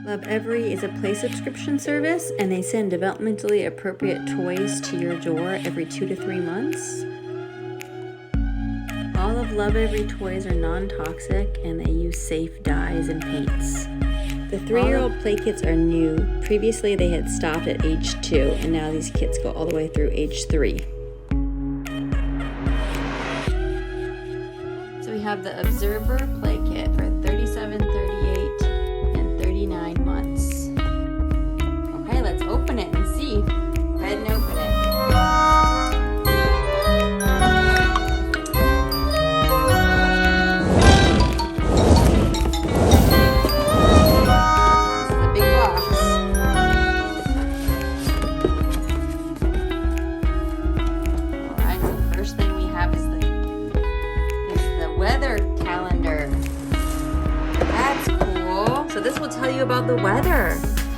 Lovevery is a play subscription service, and they send developmentally appropriate toys to your door every 2 to 3 months. All of Lovevery toys are non-toxic, and they use safe dyes and paints. The 3-year-old play kits are new. Previously, they had stopped at age 2, and now these kits go all the way through age 3. So we have the Observer play kit for 37, 38, and 39 months. Okay, let's open it and see. Go ahead and open it. So this will tell you about the weather.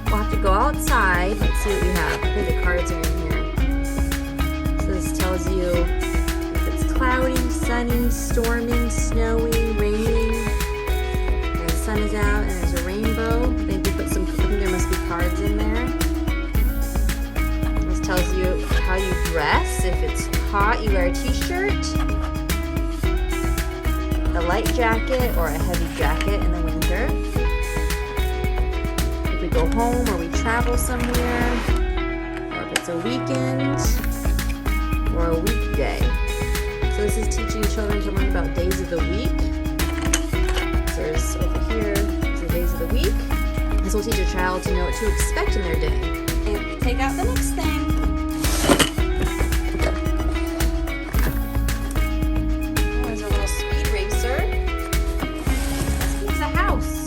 We'll have to go outside. Let's see what we have. Okay, the cards are in here. So this tells you if it's cloudy, sunny, storming, snowing, raining. And the sun is out and there's a rainbow. I think there must be cards in there. This tells you how you dress. If it's hot, you wear a t-shirt, a light jacket, or a heavy jacket in the winter. We go home or we travel somewhere, or if it's a weekend or a weekday. So this is teaching children to learn about days of the week. So there's over here, the days of the week. This will teach a child to know what to expect in their day. And take out the next thing. There's a little speed racer. It's a house.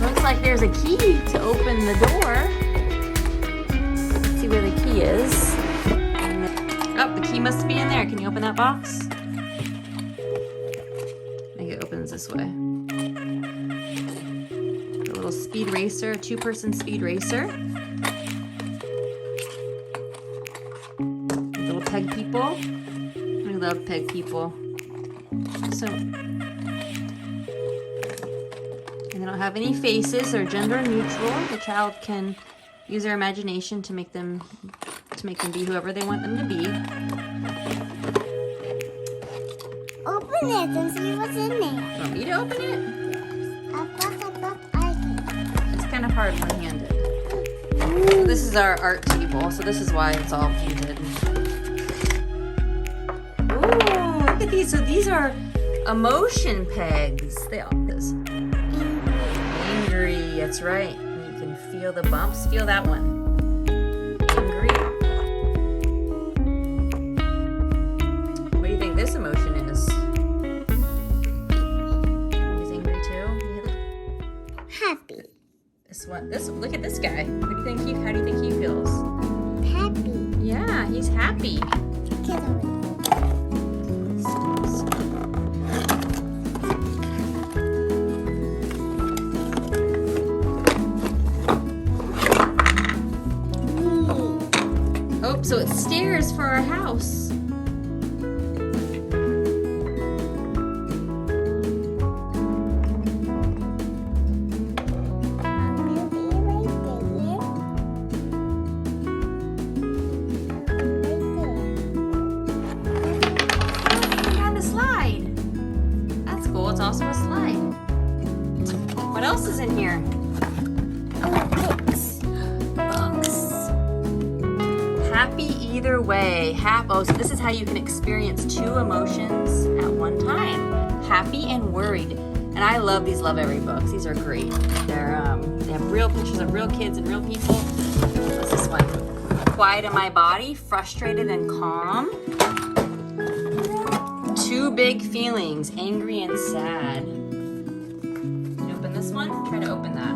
Looks like there's a key to open the door. Let's see where the key is. Oh, the key must be in there. Can you open that box? I think it opens this way. A little speed racer, 2-person speed racer. Little peg people. We love peg people. So, they don't have any faces. They're gender neutral. The child can use their imagination to make them be whoever they want them to be. Open it and see what's in there. Want me to open it? I can. It's kind of hard one-handed. So this is our art table. So this is why it's all painted. Ooh, look at these. So these are emotion pegs. They all this. Angry, that's right. And you can feel the bumps. Feel that one. Angry. What do you think this emotion is? He's angry too. Happy. This one. Look at this guy. How do you think he feels? Happy. Yeah, he's happy. Get over it. So it's stairs for our house. And a slide. That's cool. It's also a slide. What else is in here? Happy either way. Oh, so this is how you can experience 2 emotions at one time. Happy and worried. And I love these Lovevery books. These are great. They have real pictures of real kids and real people. What's this one? Quiet in my body, frustrated and calm. 2 big feelings, angry and sad. Can you open this one? Try to open that.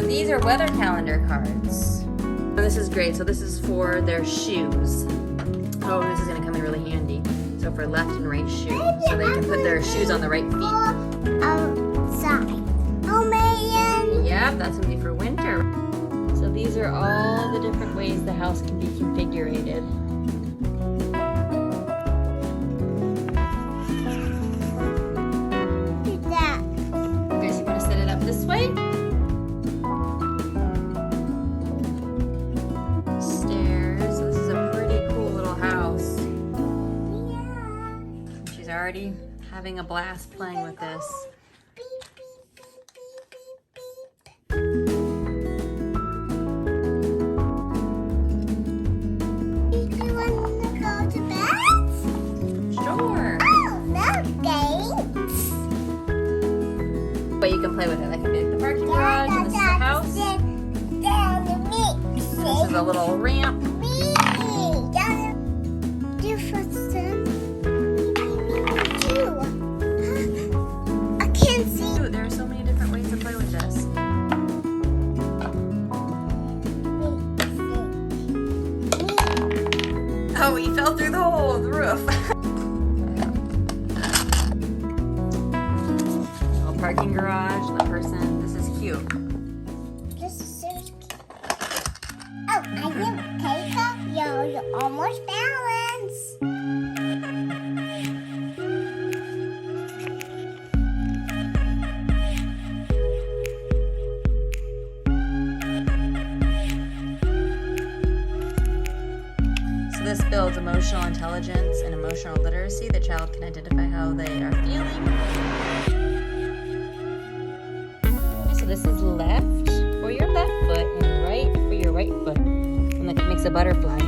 These are weather calendar cards. This is great. So this is for their shoes. Oh, this is going to come in really handy. So for left and right shoe. So they can put their shoes on the right feet. Outside. Oh man. Yep, that's going to be for winter. So these are all the different ways the house can be configured. She's already having a blast playing with this. But you can play with it. That can be like the parking garage, and this is the house. This is a little ramp. I can't see. Ooh, there are so many different ways to play with this. Oh, he fell through the hole of the roof. Parking garage, the person. This is cute. This is so cute. Oh, I didn't take off. You're almost balanced. So this builds emotional intelligence and emotional literacy. The child can identify how they are feeling. So this is left for your left foot and right for your right foot. And that makes a butterfly.